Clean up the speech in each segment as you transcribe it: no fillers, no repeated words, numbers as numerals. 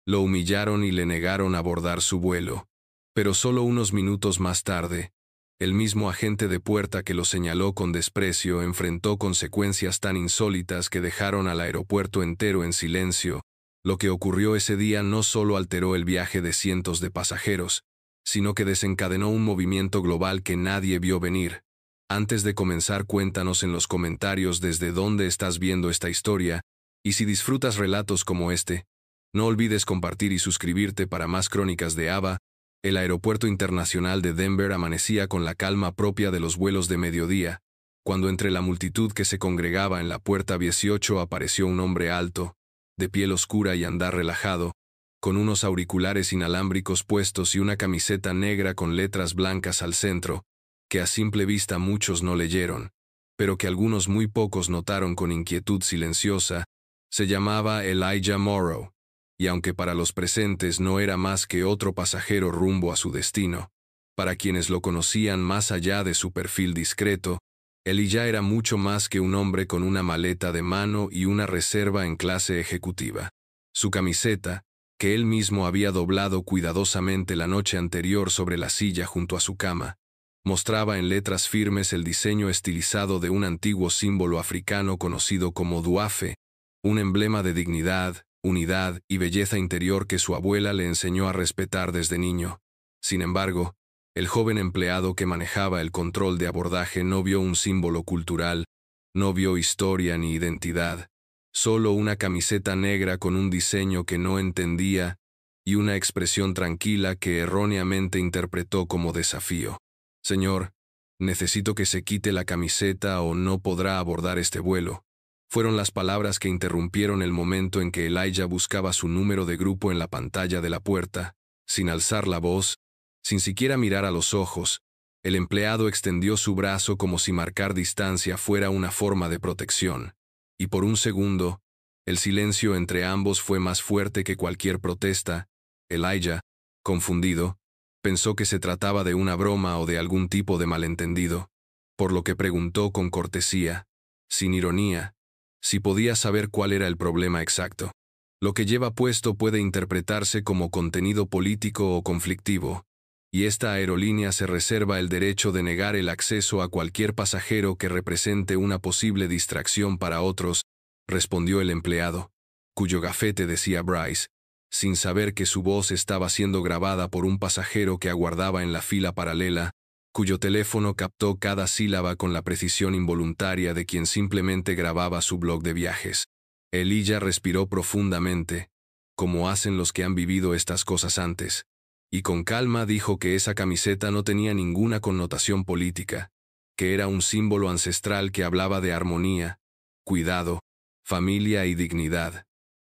Lo humillaron y le negaron abordar su vuelo. Pero solo unos minutos más tarde, el mismo agente de puerta que lo señaló con desprecio enfrentó consecuencias tan insólitas que dejaron al aeropuerto entero en silencio. Lo que ocurrió ese día no solo alteró el viaje de cientos de pasajeros, sino que desencadenó un movimiento global que nadie vio venir. Antes de comenzar, cuéntanos en los comentarios desde dónde estás viendo esta historia, y si disfrutas relatos como este, no olvides compartir y suscribirte para más crónicas de Ava. El aeropuerto internacional de Denver amanecía con la calma propia de los vuelos de mediodía, cuando entre la multitud que se congregaba en la puerta 18 apareció un hombre alto, de piel oscura y andar relajado, con unos auriculares inalámbricos puestos y una camiseta negra con letras blancas al centro, que a simple vista muchos no leyeron, pero que algunos muy pocos notaron con inquietud silenciosa. Se llamaba Elijah Morrow, y aunque para los presentes no era más que otro pasajero rumbo a su destino, para quienes lo conocían más allá de su perfil discreto, Elijah era mucho más que un hombre con una maleta de mano y una reserva en clase ejecutiva. Su camiseta, que él mismo había doblado cuidadosamente la noche anterior sobre la silla junto a su cama, mostraba en letras firmes el diseño estilizado de un antiguo símbolo africano conocido como duafe, un emblema de dignidad, unidad y belleza interior que su abuela le enseñó a respetar desde niño. Sin embargo, el joven empleado que manejaba el control de abordaje no vio un símbolo cultural, no vio historia ni identidad, solo una camiseta negra con un diseño que no entendía y una expresión tranquila que erróneamente interpretó como desafío. «Señor, necesito que se quite la camiseta o no podrá abordar este vuelo», fueron las palabras que interrumpieron el momento en que Elijah buscaba su número de grupo en la pantalla de la puerta. Sin alzar la voz, sin siquiera mirar a los ojos, el empleado extendió su brazo como si marcar distancia fuera una forma de protección. Y por un segundo, el silencio entre ambos fue más fuerte que cualquier protesta. Elijah, confundido, pensó que se trataba de una broma o de algún tipo de malentendido, por lo que preguntó con cortesía, sin ironía, si podía saber cuál era el problema exacto. Lo que lleva puesto puede interpretarse como contenido político o conflictivo, y esta aerolínea se reserva el derecho de negar el acceso a cualquier pasajero que represente una posible distracción para otros, respondió el empleado, cuyo gafete decía Bryce, sin saber que su voz estaba siendo grabada por un pasajero que aguardaba en la fila paralela, cuyo teléfono captó cada sílaba con la precisión involuntaria de quien simplemente grababa su blog de viajes. Elijah respiró profundamente, como hacen los que han vivido estas cosas antes, y con calma dijo que esa camiseta no tenía ninguna connotación política, que era un símbolo ancestral que hablaba de armonía, cuidado, familia y dignidad.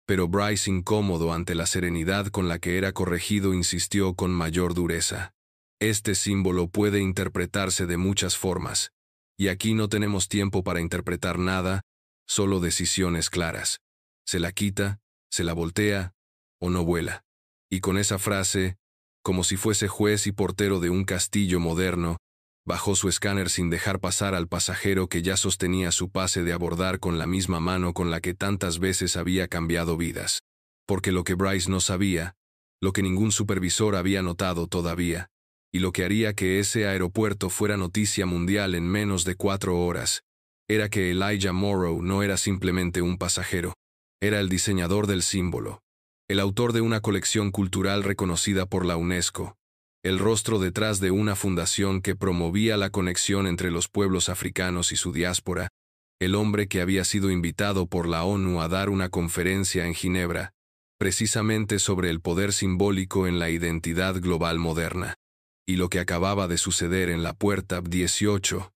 Pero Bryce, incómodo ante la serenidad con la que era corregido, insistió con mayor dureza. Este símbolo puede interpretarse de muchas formas, y aquí no tenemos tiempo para interpretar nada, solo decisiones claras. Se la quita, se la voltea, o no vuela. Y con esa frase, como si fuese juez y portero de un castillo moderno, bajó su escáner sin dejar pasar al pasajero que ya sostenía su pase de abordar con la misma mano con la que tantas veces había cambiado vidas. Porque lo que Bryce no sabía, lo que ningún supervisor había notado todavía, y lo que haría que ese aeropuerto fuera noticia mundial en menos de 4 horas, era que Elijah Morrow no era simplemente un pasajero, era el diseñador del símbolo, el autor de una colección cultural reconocida por la UNESCO, el rostro detrás de una fundación que promovía la conexión entre los pueblos africanos y su diáspora, el hombre que había sido invitado por la ONU a dar una conferencia en Ginebra, precisamente sobre el poder simbólico en la identidad global moderna. Y lo que acababa de suceder en la puerta 18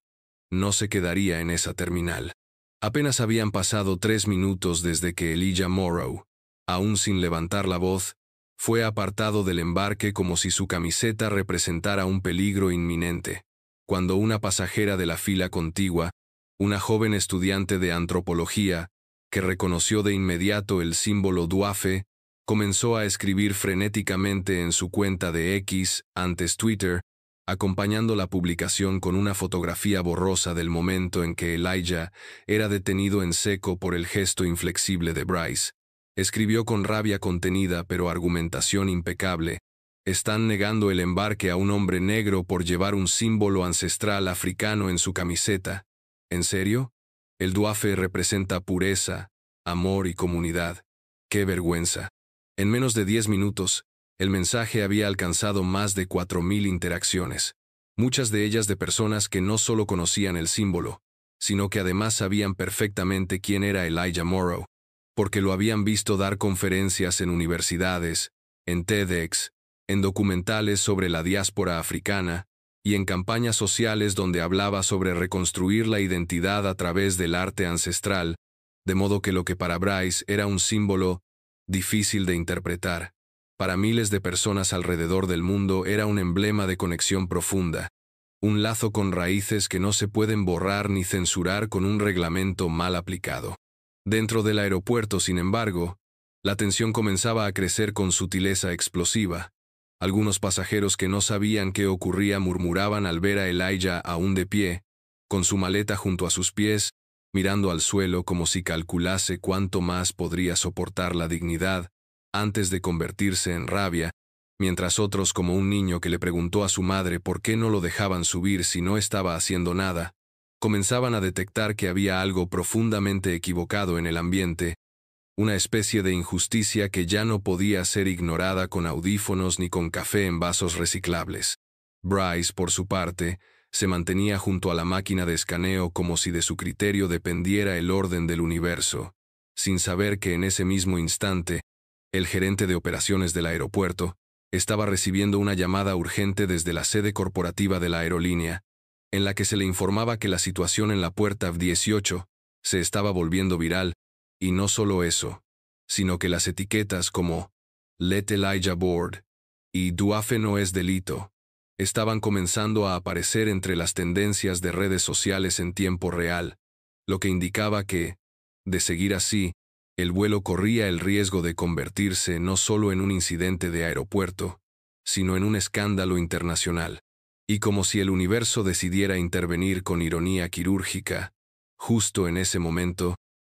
no se quedaría en esa terminal. Apenas habían pasado 3 minutos desde que Elijah Morrow, aún sin levantar la voz, fue apartado del embarque como si su camiseta representara un peligro inminente, cuando una pasajera de la fila contigua, una joven estudiante de antropología, que reconoció de inmediato el símbolo duafe, comenzó a escribir frenéticamente en su cuenta de X, antes Twitter, acompañando la publicación con una fotografía borrosa del momento en que Elijah era detenido en seco por el gesto inflexible de Bryce. Escribió con rabia contenida pero argumentación impecable. Están negando el embarque a un hombre negro por llevar un símbolo ancestral africano en su camiseta. ¿En serio? El Duafe representa pureza, amor y comunidad. ¡Qué vergüenza! En menos de 10 minutos, el mensaje había alcanzado más de 4.000 interacciones, muchas de ellas de personas que no solo conocían el símbolo, sino que además sabían perfectamente quién era Elijah Morrow, porque lo habían visto dar conferencias en universidades, en TEDx, en documentales sobre la diáspora africana y en campañas sociales donde hablaba sobre reconstruir la identidad a través del arte ancestral, de modo que lo que para Bryce era un símbolo difícil de interpretar, para miles de personas alrededor del mundo era un emblema de conexión profunda, un lazo con raíces que no se pueden borrar ni censurar con un reglamento mal aplicado. Dentro del aeropuerto, sin embargo, la tensión comenzaba a crecer con sutileza explosiva. Algunos pasajeros que no sabían qué ocurría murmuraban al ver a Elijah aún de pie, con su maleta junto a sus pies, mirando al suelo como si calculase cuánto más podría soportar la dignidad antes de convertirse en rabia, mientras otros, como un niño que le preguntó a su madre por qué no lo dejaban subir si no estaba haciendo nada, comenzaban a detectar que había algo profundamente equivocado en el ambiente, una especie de injusticia que ya no podía ser ignorada con audífonos ni con café en vasos reciclables. Bryce, por su parte, se mantenía junto a la máquina de escaneo como si de su criterio dependiera el orden del universo, sin saber que en ese mismo instante, el gerente de operaciones del aeropuerto estaba recibiendo una llamada urgente desde la sede corporativa de la aerolínea, en la que se le informaba que la situación en la puerta 18 se estaba volviendo viral, y no solo eso, sino que las etiquetas como Let Elijah Board y Duafe no es delito estaban comenzando a aparecer entre las tendencias de redes sociales en tiempo real, lo que indicaba que, de seguir así, el vuelo corría el riesgo de convertirse no solo en un incidente de aeropuerto, sino en un escándalo internacional. Y como si el universo decidiera intervenir con ironía quirúrgica, justo en ese momento,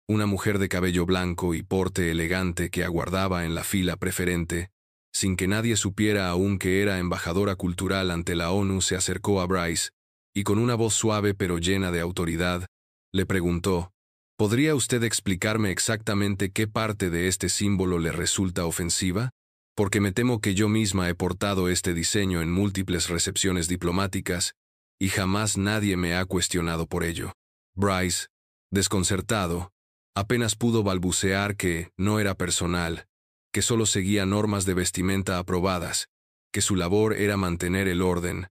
una mujer de cabello blanco y porte elegante que aguardaba en la fila preferente, sin que nadie supiera aún que era embajadora cultural ante la ONU, se acercó a Bryce, y con una voz suave pero llena de autoridad, le preguntó, ¿podría usted explicarme exactamente qué parte de este símbolo le resulta ofensiva? Porque me temo que yo misma he portado este diseño en múltiples recepciones diplomáticas, y jamás nadie me ha cuestionado por ello. Bryce, desconcertado, apenas pudo balbucear que no era personal, que solo seguía normas de vestimenta aprobadas, que su labor era mantener el orden,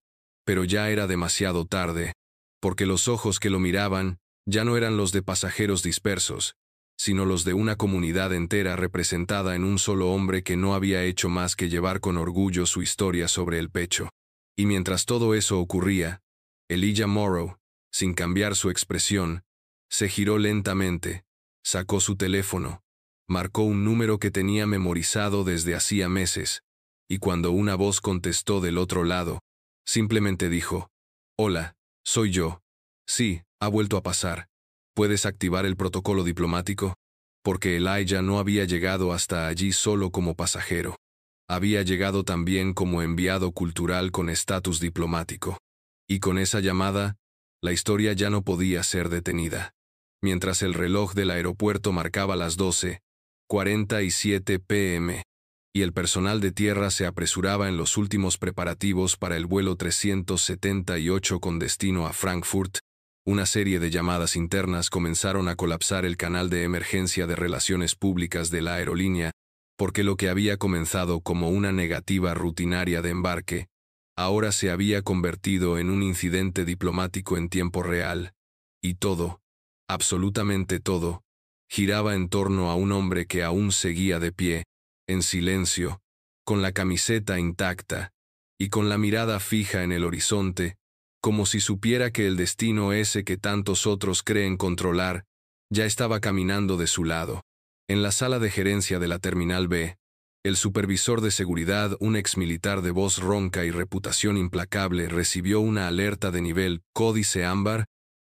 pero ya era demasiado tarde, porque los ojos que lo miraban ya no eran los de pasajeros dispersos, sino los de una comunidad entera representada en un solo hombre que no había hecho más que llevar con orgullo su historia sobre el pecho. Y mientras todo eso ocurría, Elijah Morrow, sin cambiar su expresión, se giró lentamente, sacó su teléfono, marcó un número que tenía memorizado desde hacía meses, y cuando una voz contestó del otro lado, simplemente dijo, «Hola, soy yo. Sí, ha vuelto a pasar. ¿Puedes activar el protocolo diplomático?» Porque Elijah no había llegado hasta allí solo como pasajero. Había llegado también como enviado cultural con estatus diplomático. Y con esa llamada, la historia ya no podía ser detenida. Mientras el reloj del aeropuerto marcaba las 12:47 p.m., y el personal de tierra se apresuraba en los últimos preparativos para el vuelo 378 con destino a Frankfurt, una serie de llamadas internas comenzaron a colapsar el canal de emergencia de relaciones públicas de la aerolínea, porque lo que había comenzado como una negativa rutinaria de embarque, ahora se había convertido en un incidente diplomático en tiempo real, y todo, absolutamente todo, giraba en torno a un hombre que aún seguía de pie, en silencio, con la camiseta intacta, y con la mirada fija en el horizonte, como si supiera que el destino ese que tantos otros creen controlar, ya estaba caminando de su lado. En la sala de gerencia de la Terminal B, el supervisor de seguridad, un exmilitar de voz ronca y reputación implacable, recibió una alerta de nivel Códice Ámbar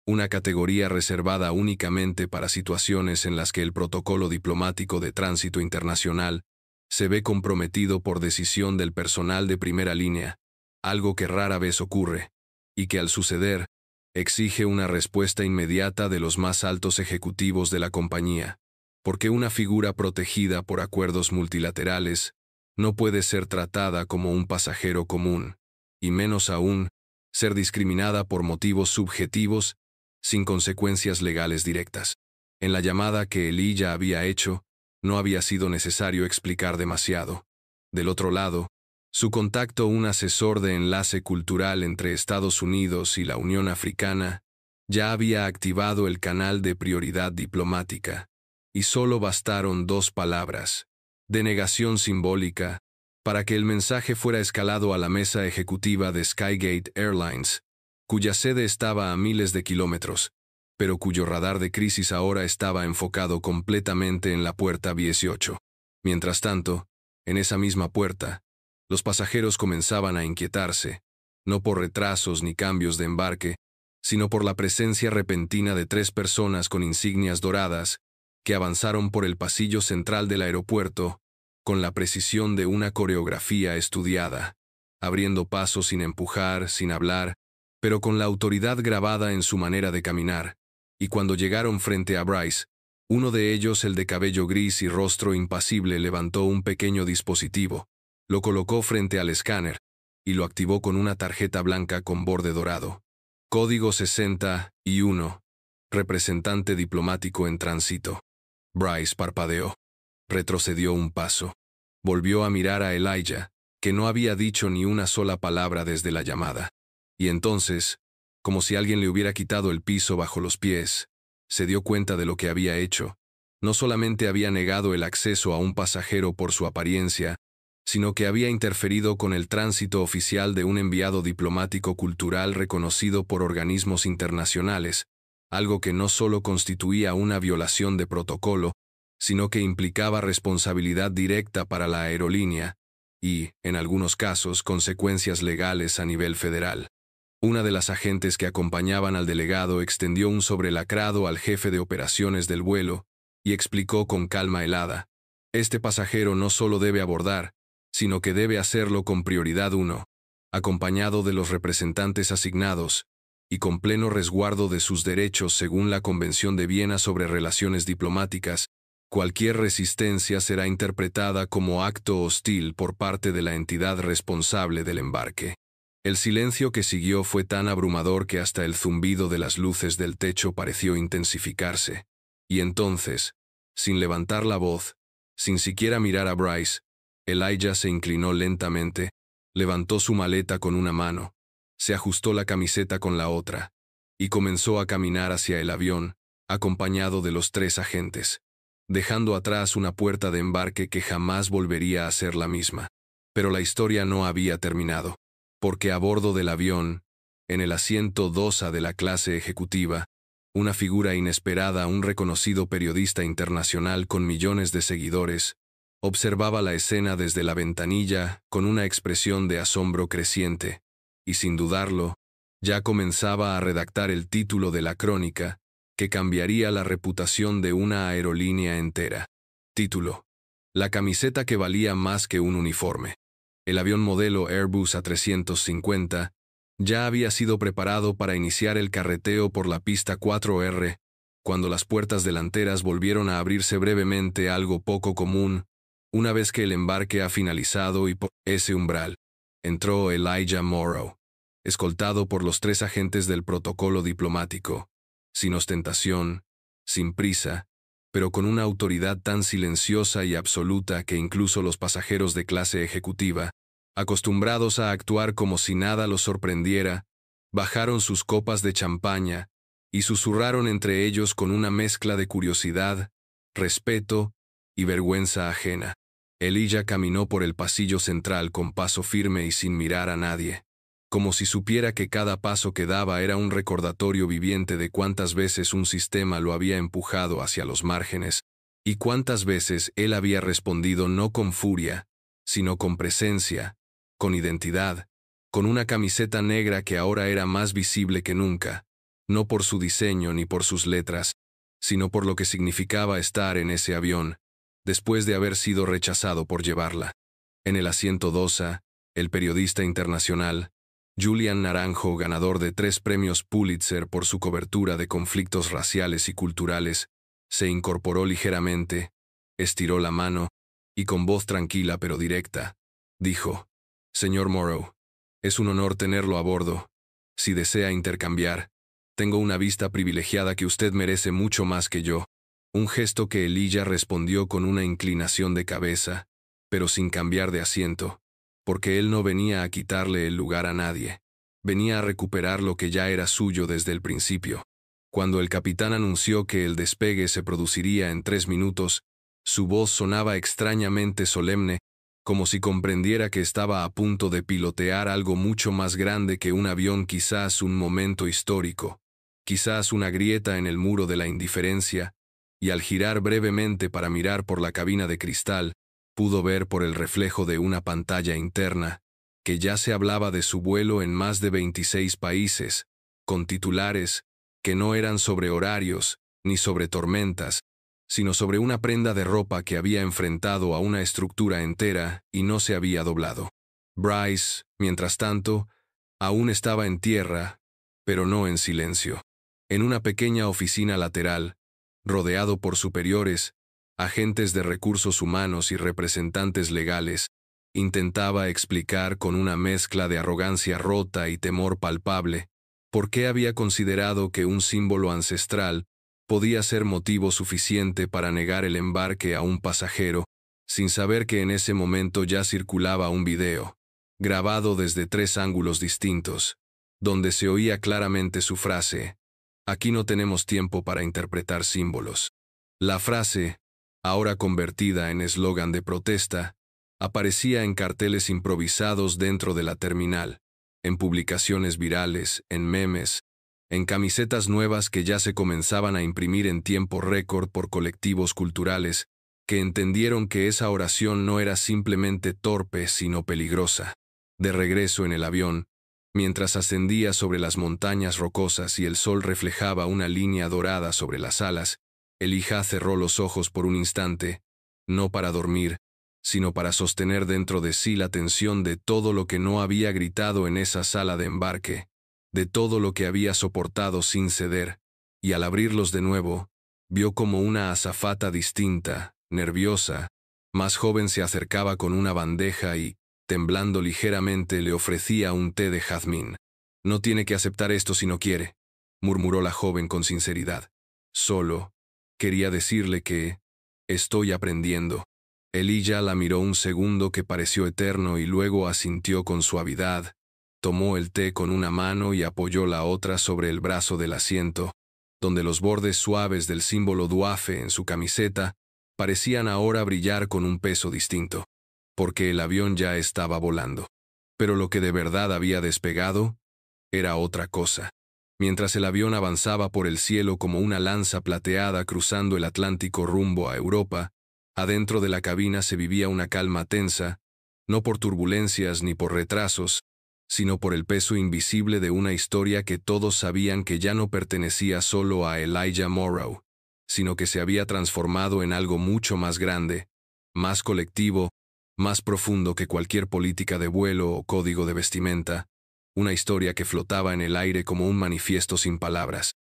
una categoría reservada únicamente para situaciones en las que el protocolo diplomático de tránsito internacional se ve comprometido por decisión del personal de primera línea, algo que rara vez ocurre, y que al suceder, exige una respuesta inmediata de los más altos ejecutivos de la compañía, porque una figura protegida por acuerdos multilaterales no puede ser tratada como un pasajero común, y menos aún, ser discriminada por motivos subjetivos sin consecuencias legales directas. En la llamada que Elijah había hecho, no había sido necesario explicar demasiado. Del otro lado, su contacto, un asesor de enlace cultural entre Estados Unidos y la Unión Africana, ya había activado el canal de prioridad diplomática, y solo bastaron 2 palabras, de negación simbólica, para que el mensaje fuera escalado a la mesa ejecutiva de Skygate Airlines, cuya sede estaba a miles de kilómetros, pero cuyo radar de crisis ahora estaba enfocado completamente en la puerta 18. Mientras tanto, en esa misma puerta, los pasajeros comenzaban a inquietarse, no por retrasos ni cambios de embarque, sino por la presencia repentina de 3 personas con insignias doradas que avanzaron por el pasillo central del aeropuerto con la precisión de una coreografía estudiada, abriendo paso sin empujar, sin hablar, pero con la autoridad grabada en su manera de caminar, y cuando llegaron frente a Bryce, uno de ellos, el de cabello gris y rostro impasible, levantó un pequeño dispositivo, lo colocó frente al escáner, y lo activó con una tarjeta blanca con borde dorado. Código 61, representante diplomático en tránsito. Bryce parpadeó. Retrocedió un paso. Volvió a mirar a Elijah, que no había dicho ni una sola palabra desde la llamada. Y entonces, como si alguien le hubiera quitado el piso bajo los pies, se dio cuenta de lo que había hecho. No solamente había negado el acceso a un pasajero por su apariencia, sino que había interferido con el tránsito oficial de un enviado diplomático cultural reconocido por organismos internacionales, algo que no solo constituía una violación de protocolo, sino que implicaba responsabilidad directa para la aerolínea y, en algunos casos, consecuencias legales a nivel federal. Una de las agentes que acompañaban al delegado extendió un sobrelacrado al jefe de operaciones del vuelo y explicó con calma helada: este pasajero no solo debe abordar, sino que debe hacerlo con prioridad 1, acompañado de los representantes asignados y con pleno resguardo de sus derechos según la Convención de Viena sobre Relaciones Diplomáticas. Cualquier resistencia será interpretada como acto hostil por parte de la entidad responsable del embarque. El silencio que siguió fue tan abrumador que hasta el zumbido de las luces del techo pareció intensificarse. Y entonces, sin levantar la voz, sin siquiera mirar a Bryce, Elijah se inclinó lentamente, levantó su maleta con una mano, se ajustó la camiseta con la otra, y comenzó a caminar hacia el avión, acompañado de los 3 agentes, dejando atrás una puerta de embarque que jamás volvería a ser la misma. Pero la historia no había terminado, porque a bordo del avión, en el asiento 2A de la clase ejecutiva, una figura inesperada, un reconocido periodista internacional con millones de seguidores, observaba la escena desde la ventanilla con una expresión de asombro creciente, y sin dudarlo, ya comenzaba a redactar el título de la crónica que cambiaría la reputación de una aerolínea entera. Título: la camiseta que valía más que un uniforme. El avión modelo Airbus A350 ya había sido preparado para iniciar el carreteo por la pista 4R, cuando las puertas delanteras volvieron a abrirse brevemente, algo poco común, una vez que el embarque ha finalizado, y por ese umbral entró Elijah Morrow, escoltado por los 3 agentes del protocolo diplomático, sin ostentación, sin prisa, pero con una autoridad tan silenciosa y absoluta que incluso los pasajeros de clase ejecutiva, acostumbrados a actuar como si nada los sorprendiera, bajaron sus copas de champaña y susurraron entre ellos con una mezcla de curiosidad, respeto y vergüenza ajena. Elijah caminó por el pasillo central con paso firme y sin mirar a nadie, como si supiera que cada paso que daba era un recordatorio viviente de cuántas veces un sistema lo había empujado hacia los márgenes, y cuántas veces él había respondido no con furia, sino con presencia, con identidad, con una camiseta negra que ahora era más visible que nunca, no por su diseño ni por sus letras, sino por lo que significaba estar en ese avión, después de haber sido rechazado por llevarla. En el asiento 2A, el periodista internacional, Julian Naranjo, ganador de 3 premios Pulitzer por su cobertura de conflictos raciales y culturales, se incorporó ligeramente, estiró la mano, y con voz tranquila pero directa, dijo: «Señor Morrow, es un honor tenerlo a bordo. Si desea intercambiar, tengo una vista privilegiada que usted merece mucho más que yo». Un gesto que Elijah respondió con una inclinación de cabeza, pero sin cambiar de asiento, porque él no venía a quitarle el lugar a nadie. Venía a recuperar lo que ya era suyo desde el principio. Cuando el capitán anunció que el despegue se produciría en 3 minutos, su voz sonaba extrañamente solemne, como si comprendiera que estaba a punto de pilotear algo mucho más grande que un avión, quizás un momento histórico, quizás una grieta en el muro de la indiferencia, y al girar brevemente para mirar por la cabina de cristal, pudo ver por el reflejo de una pantalla interna que ya se hablaba de su vuelo en más de 26 países, con titulares que no eran sobre horarios ni sobre tormentas, sino sobre una prenda de ropa que había enfrentado a una estructura entera y no se había doblado. Bryce, mientras tanto, aún estaba en tierra, pero no en silencio. En una pequeña oficina lateral, rodeado por superiores, agentes de recursos humanos y representantes legales, intentaba explicar con una mezcla de arrogancia rota y temor palpable por qué había considerado que un símbolo ancestral podía ser motivo suficiente para negar el embarque a un pasajero, sin saber que en ese momento ya circulaba un video, grabado desde 3 ángulos distintos, donde se oía claramente su frase: «Aquí no tenemos tiempo para interpretar símbolos». La frase, ahora convertida en eslogan de protesta, aparecía en carteles improvisados dentro de la terminal, en publicaciones virales, en memes, en camisetas nuevas que ya se comenzaban a imprimir en tiempo récord por colectivos culturales que entendieron que esa oración no era simplemente torpe, sino peligrosa. De regreso en el avión, mientras ascendía sobre las montañas rocosas y el sol reflejaba una línea dorada sobre las alas, Elijah cerró los ojos por un instante, no para dormir, sino para sostener dentro de sí la tensión de todo lo que no había gritado en esa sala de embarque, de todo lo que había soportado sin ceder, y al abrirlos de nuevo, vio como una azafata distinta, nerviosa, más joven, se acercaba con una bandeja y, temblando ligeramente, le ofrecía un té de jazmín. «No tiene que aceptar esto si no quiere», murmuró la joven con sinceridad. «Solo quería decirle que estoy aprendiendo». Elijah la miró un segundo que pareció eterno y luego asintió con suavidad. Tomó el té con una mano y apoyó la otra sobre el brazo del asiento, donde los bordes suaves del símbolo DUAFE en su camiseta parecían ahora brillar con un peso distinto, porque el avión ya estaba volando. Pero lo que de verdad había despegado era otra cosa. Mientras el avión avanzaba por el cielo como una lanza plateada cruzando el Atlántico rumbo a Europa, adentro de la cabina se vivía una calma tensa, no por turbulencias ni por retrasos, sino por el peso invisible de una historia que todos sabían que ya no pertenecía solo a Elijah Morrow, sino que se había transformado en algo mucho más grande, más colectivo, más profundo que cualquier política de vuelo o código de vestimenta, una historia que flotaba en el aire como un manifiesto sin palabras.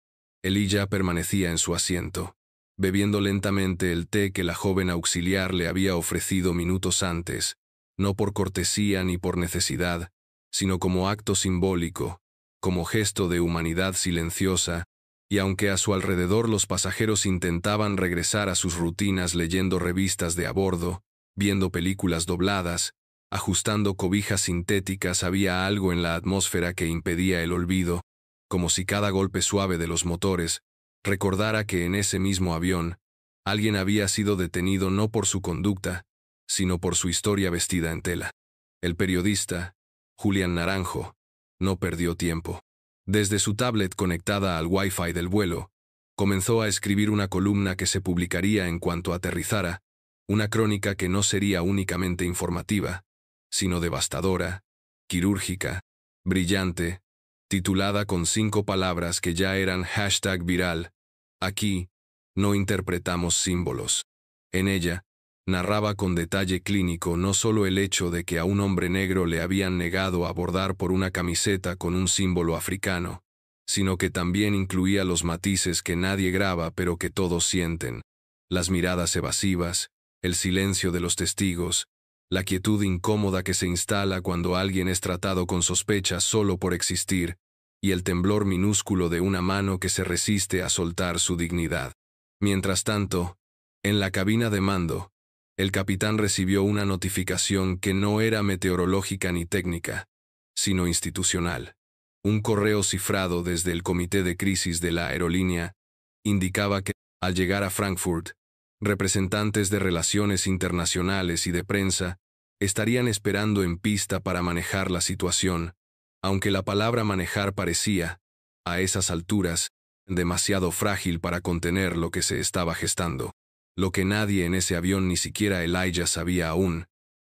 Elijah permanecía en su asiento, bebiendo lentamente el té que la joven auxiliar le había ofrecido minutos antes, no por cortesía ni por necesidad, sino como acto simbólico, como gesto de humanidad silenciosa, y aunque a su alrededor los pasajeros intentaban regresar a sus rutinas leyendo revistas de a bordo, viendo películas dobladas, ajustando cobijas sintéticas, había algo en la atmósfera que impedía el olvido, como si cada golpe suave de los motores recordara que en ese mismo avión alguien había sido detenido no por su conducta, sino por su historia vestida en tela. El periodista, Julian Naranjo, no perdió tiempo. Desde su tablet conectada al Wi-Fi del vuelo, comenzó a escribir una columna que se publicaría en cuanto aterrizara, una crónica que no sería únicamente informativa, sino devastadora, quirúrgica, brillante, titulada con 5 palabras que ya eran #viral. Aquí, no interpretamos símbolos. En ella, narraba con detalle clínico no solo el hecho de que a un hombre negro le habían negado abordar por una camiseta con un símbolo africano, sino que también incluía los matices que nadie graba pero que todos sienten, las miradas evasivas, el silencio de los testigos, la quietud incómoda que se instala cuando alguien es tratado con sospecha solo por existir, y el temblor minúsculo de una mano que se resiste a soltar su dignidad. Mientras tanto, en la cabina de mando, el capitán recibió una notificación que no era meteorológica ni técnica, sino institucional. Un correo cifrado desde el comité de crisis de la aerolínea indicaba que, al llegar a Frankfurt, representantes de relaciones internacionales y de prensa estarían esperando en pista para manejar la situación, aunque la palabra manejar parecía, a esas alturas, demasiado frágil para contener lo que se estaba gestando. Lo que nadie en ese avión, ni siquiera Elijah, sabía aún,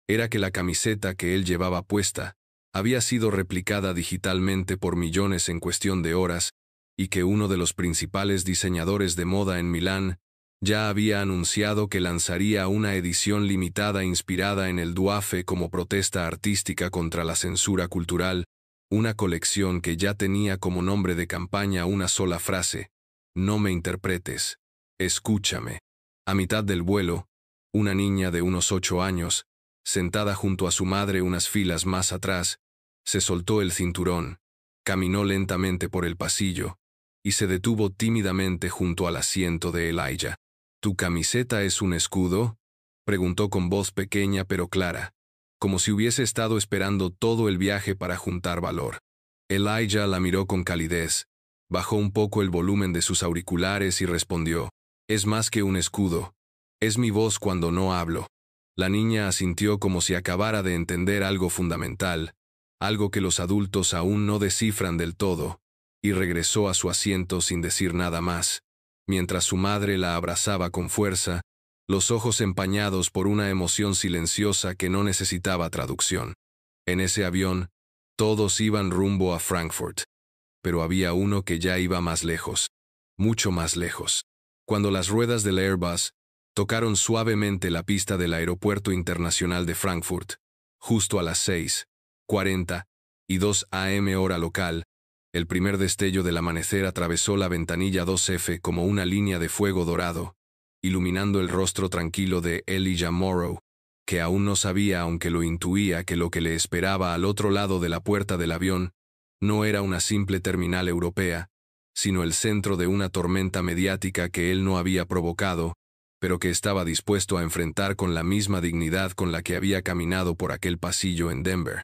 era que la camiseta que él llevaba puesta había sido replicada digitalmente por millones en cuestión de horas, y que uno de los principales diseñadores de moda en Milán ya había anunciado que lanzaría una edición limitada inspirada en el Duafe como protesta artística contra la censura cultural, una colección que ya tenía como nombre de campaña una sola frase: no me interpretes, escúchame. A mitad del vuelo, una niña de unos 8 años, sentada junto a su madre unas filas más atrás, se soltó el cinturón, caminó lentamente por el pasillo y se detuvo tímidamente junto al asiento de Elijah. ¿Tu camiseta es un escudo?, preguntó con voz pequeña pero clara, como si hubiese estado esperando todo el viaje para juntar valor. Elijah la miró con calidez, bajó un poco el volumen de sus auriculares y respondió: es más que un escudo, es mi voz cuando no hablo. La niña asintió como si acabara de entender algo fundamental, algo que los adultos aún no descifran del todo, y regresó a su asiento sin decir nada más, mientras su madre la abrazaba con fuerza, los ojos empañados por una emoción silenciosa que no necesitaba traducción. En ese avión, todos iban rumbo a Frankfurt, pero había uno que ya iba más lejos, mucho más lejos. Cuando las ruedas del Airbus tocaron suavemente la pista del Aeropuerto Internacional de Frankfurt, justo a las 6:42 am hora local, el primer destello del amanecer atravesó la ventanilla 2F como una línea de fuego dorado, iluminando el rostro tranquilo de Elijah Morrow, que aún no sabía, aunque lo intuía, que lo que le esperaba al otro lado de la puerta del avión no era una simple terminal europea, sino el centro de una tormenta mediática que él no había provocado, pero que estaba dispuesto a enfrentar con la misma dignidad con la que había caminado por aquel pasillo en Denver.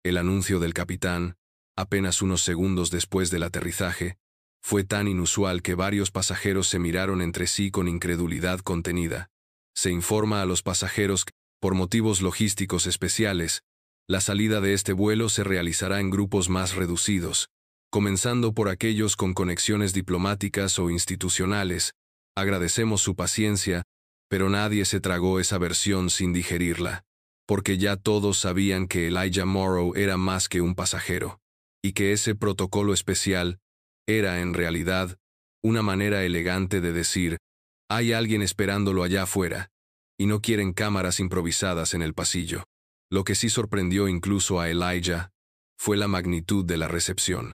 El anuncio del capitán, apenas unos segundos después del aterrizaje, fue tan inusual que varios pasajeros se miraron entre sí con incredulidad contenida. Se informa a los pasajeros que, por motivos logísticos especiales, la salida de este vuelo se realizará en grupos más reducidos, comenzando por aquellos con conexiones diplomáticas o institucionales. Agradecemos su paciencia, pero nadie se tragó esa versión sin digerirla, porque ya todos sabían que Elijah Morrow era más que un pasajero, y que ese protocolo especial era, en realidad, una manera elegante de decir: hay alguien esperándolo allá afuera, y no quieren cámaras improvisadas en el pasillo. Lo que sí sorprendió incluso a Elijah fue la magnitud de la recepción.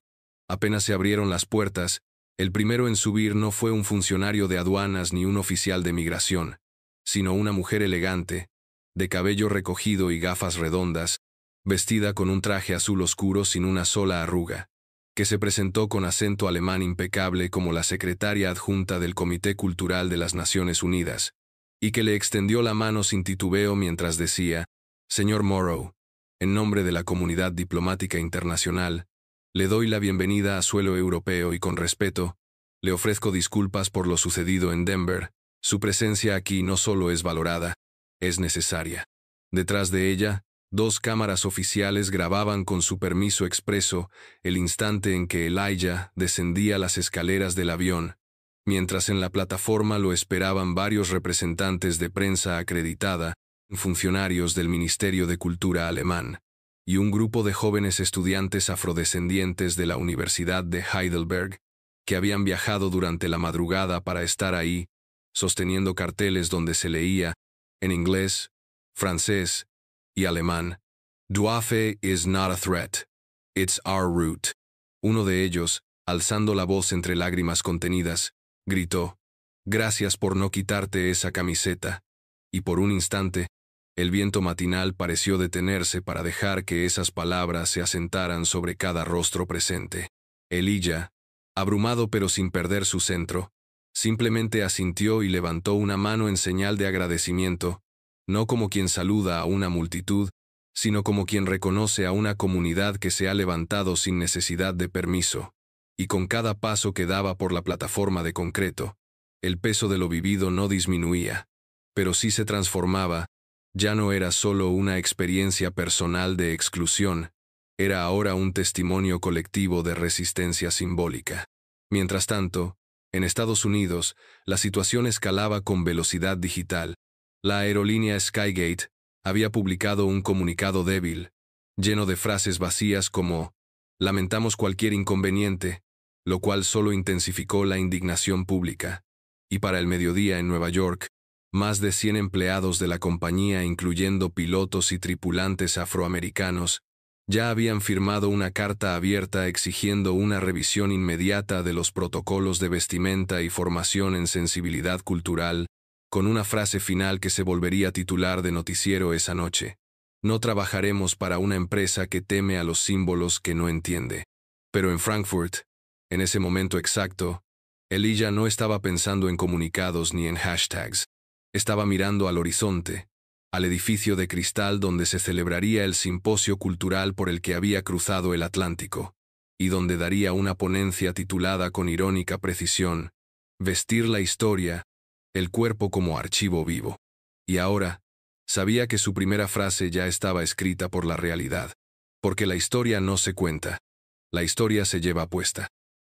Apenas se abrieron las puertas, el primero en subir no fue un funcionario de aduanas ni un oficial de migración, sino una mujer elegante, de cabello recogido y gafas redondas, vestida con un traje azul oscuro sin una sola arruga, que se presentó con acento alemán impecable como la secretaria adjunta del Comité Cultural de las Naciones Unidas, y que le extendió la mano sin titubeo mientras decía: «Señor Morrow, en nombre de la comunidad diplomática internacional, le doy la bienvenida a suelo europeo y con respeto, le ofrezco disculpas por lo sucedido en Denver. Su presencia aquí no solo es valorada, es necesaria». Detrás de ella, 2 cámaras oficiales grababan con su permiso expreso el instante en que Elijah descendía las escaleras del avión, mientras en la plataforma lo esperaban varios representantes de prensa acreditada, funcionarios del Ministerio de Cultura alemán. y un grupo de jóvenes estudiantes afrodescendientes de la Universidad de Heidelberg, que habían viajado durante la madrugada para estar ahí, sosteniendo carteles donde se leía, en inglés, francés y alemán, "Duafe is not a threat, it's our route". Uno de ellos, alzando la voz entre lágrimas contenidas, gritó, "Gracias por no quitarte esa camiseta", y por un instante, el viento matinal pareció detenerse para dejar que esas palabras se asentaran sobre cada rostro presente. Elijah, abrumado pero sin perder su centro, simplemente asintió y levantó una mano en señal de agradecimiento, no como quien saluda a una multitud, sino como quien reconoce a una comunidad que se ha levantado sin necesidad de permiso, y con cada paso que daba por la plataforma de concreto, el peso de lo vivido no disminuía, pero sí se transformaba. Ya no era solo una experiencia personal de exclusión, era ahora un testimonio colectivo de resistencia simbólica. Mientras tanto, en Estados Unidos, la situación escalaba con velocidad digital. La aerolínea Skygate había publicado un comunicado débil, lleno de frases vacías como "lamentamos cualquier inconveniente", lo cual solo intensificó la indignación pública. Y para el mediodía en Nueva York, más de 100 empleados de la compañía, incluyendo pilotos y tripulantes afroamericanos, ya habían firmado una carta abierta exigiendo una revisión inmediata de los protocolos de vestimenta y formación en sensibilidad cultural, con una frase final que se volvería titular de noticiero esa noche: "No trabajaremos para una empresa que teme a los símbolos que no entiende". Pero en Frankfurt, en ese momento exacto, Elijah no estaba pensando en comunicados ni en hashtags. Estaba mirando al horizonte, al edificio de cristal donde se celebraría el simposio cultural por el que había cruzado el Atlántico, y donde daría una ponencia titulada con irónica precisión, "Vestir la historia, el cuerpo como archivo vivo". Y ahora, sabía que su primera frase ya estaba escrita por la realidad, porque la historia no se cuenta, la historia se lleva puesta.